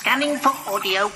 Scanning for audio.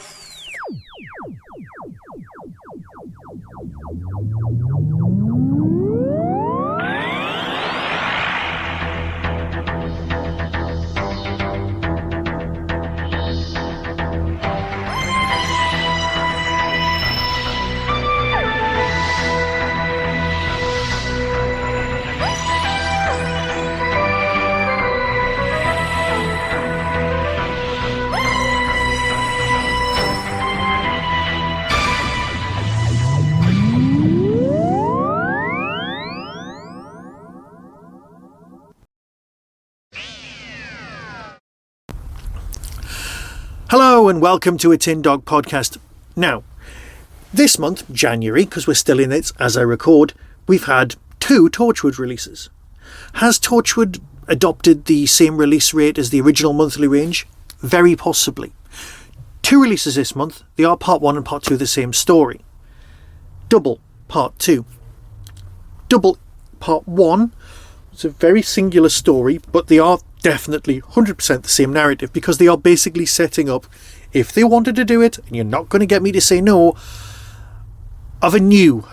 Hello and welcome to a Tin Dog podcast. Now, this month, January, because we're still in it as I record, we've had 2 Torchwood releases. Has Torchwood adopted the same release rate as the original monthly range? Very possibly. 2 releases this month. They are part 1 and part 2 of the same story. Double part 2. Double part 1 was a very singular story, but they are definitely 100% the same narrative because they are basically setting up, if they wanted to do it, and you're not going to get me to say no, of a new,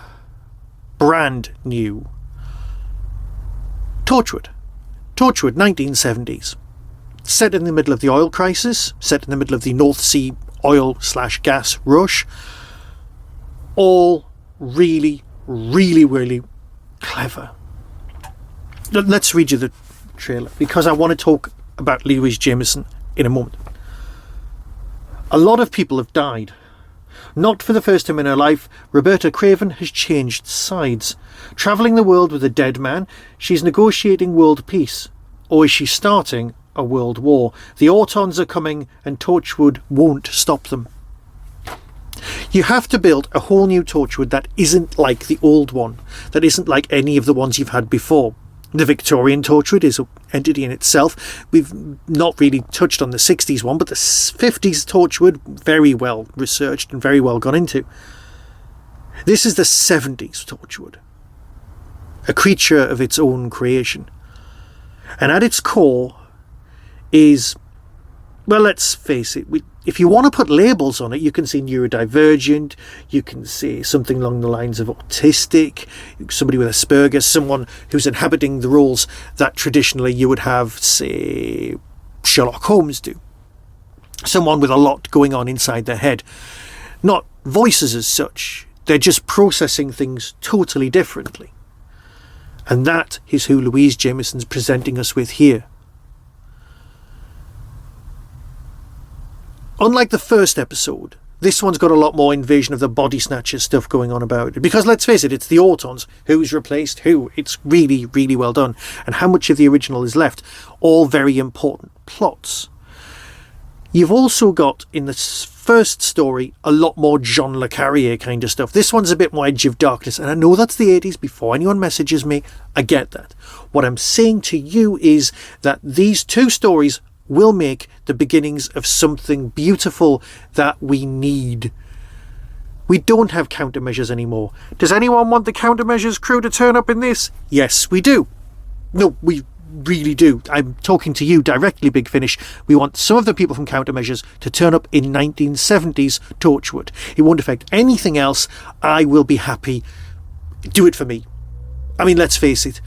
brand new Torchwood. Torchwood, 1970s. Set in the middle of the oil crisis, set in the middle of the North Sea oil/gas rush. All really, really, really clever. Let's read you the trailer because I want to talk about Louise Jameson in a moment. A lot of people have died. Not for the first time in her life, Roberta Craven has changed sides. Travelling the world with a dead man, she's negotiating world peace. Or is she starting a world war? The Autons are coming and Torchwood won't stop them. You have to build a whole new Torchwood that isn't like the old one, that isn't like any of the ones you've had before. The Victorian Torchwood is an entity in itself. We've not really touched on the 60s one, but the 50s Torchwood, very well researched and very well gone into. This is the 70s Torchwood, a creature of its own creation. And at its core is, well, let's face it, if you want to put labels on it, you can say neurodivergent, you can say something along the lines of autistic, somebody with Asperger's, someone who's inhabiting the roles that traditionally you would have, say, Sherlock Holmes do. Someone with a lot going on inside their head. Not voices as such, they're just processing things totally differently. And that is who Louise Jameson's presenting us with here. Unlike the first episode, this one's got a lot more invasion of the body snatchers stuff going on about it. Because let's face it, it's the Autons. Who's replaced who? It's really, really well done. And how much of the original is left? All very important plots. You've also got, in the first story, a lot more John le Carrier kind of stuff. This one's a bit more Edge of Darkness. And I know that's the 80s, before anyone messages me. I get that. What I'm saying to you is that these 2 stories will make the beginnings of something beautiful that we need. We don't have countermeasures anymore. Does anyone want the countermeasures crew to turn up in this? Yes, we do. No, we really do. I'm talking to you directly, Big Finish. We want some of the people from Countermeasures to turn up in 1970s Torchwood. It won't affect anything else. I will be happy. Do it for me. I mean, let's face it.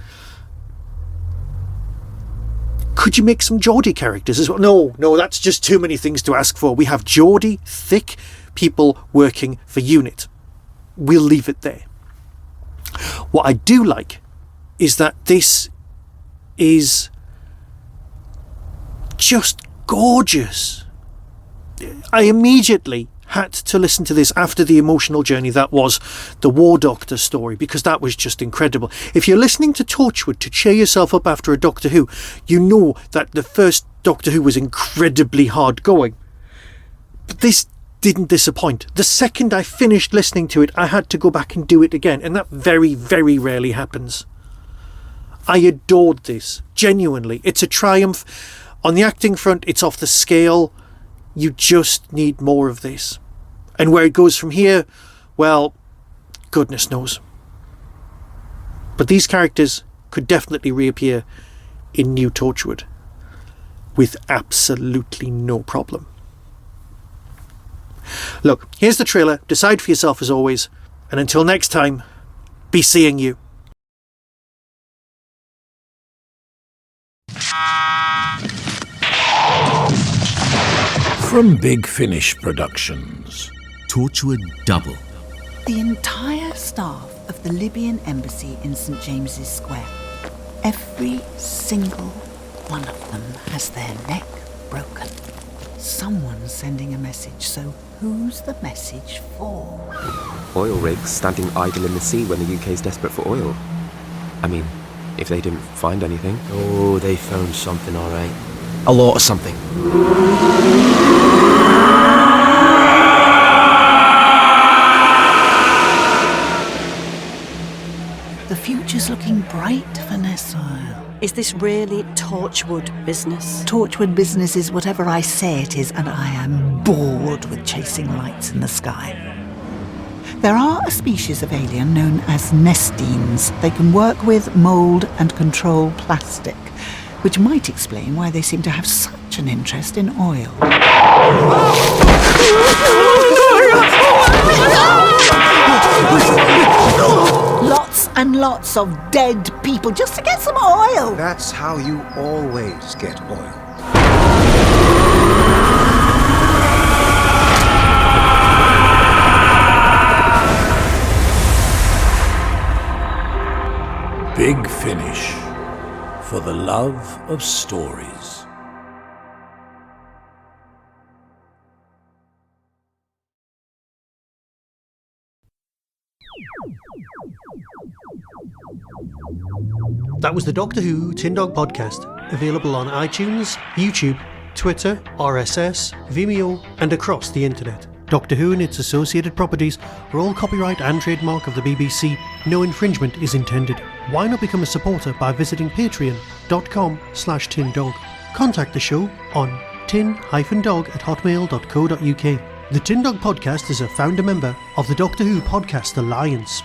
Could you make some Geordie characters as well? No, that's just too many things to ask for. We have Geordie, thick people working for UNIT. We'll leave it there. What I do like is that this is just gorgeous. I immediately had to listen to this after the emotional journey that was the War Doctor story, because that was just incredible. If you're listening to Torchwood to cheer yourself up after a Doctor Who, you know that the first Doctor Who was incredibly hard going. But this didn't disappoint. The second I finished listening to it, I had to go back and do it again, and that very, very rarely happens. I adored this, genuinely. It's a triumph. On the acting front, it's off the scale. You just need more of this. And where it goes from here, well, goodness knows. But these characters could definitely reappear in New Torchwood with absolutely no problem. Look, here's the trailer. Decide for yourself as always. And until next time, be seeing you. From Big Finish Productions. Torchwood Double. The entire staff of the Libyan embassy in St. James's Square. Every single one of them has their neck broken. Someone's sending a message, so who's the message for? Oil rigs standing idle in the sea when the UK's desperate for oil. I mean, if they didn't find anything. Oh, they found something, all right. A lot of something. The future's looking bright for Nessoil. Is this really Torchwood business? Torchwood business is whatever I say it is, and I am bored with chasing lights in the sky. There are a species of alien known as Nestines. They can work with, mould and control plastic, which might explain why they seem to have such an interest in oil. Lots and lots of dead people just to get some oil. That's how you always get oil. Big Finish. For the love of stories. That was the Doctor Who Tin Dog podcast, available on iTunes, YouTube, Twitter, RSS, Vimeo, and across the internet. Doctor Who and its associated properties are all copyright and trademark of the BBC. No infringement is intended. Why not become a supporter by visiting patreon.com/tindog. Contact the show on tin-dog@hotmail.co.uk. The Tin Dog podcast is a founder member of the Doctor Who Podcast Alliance.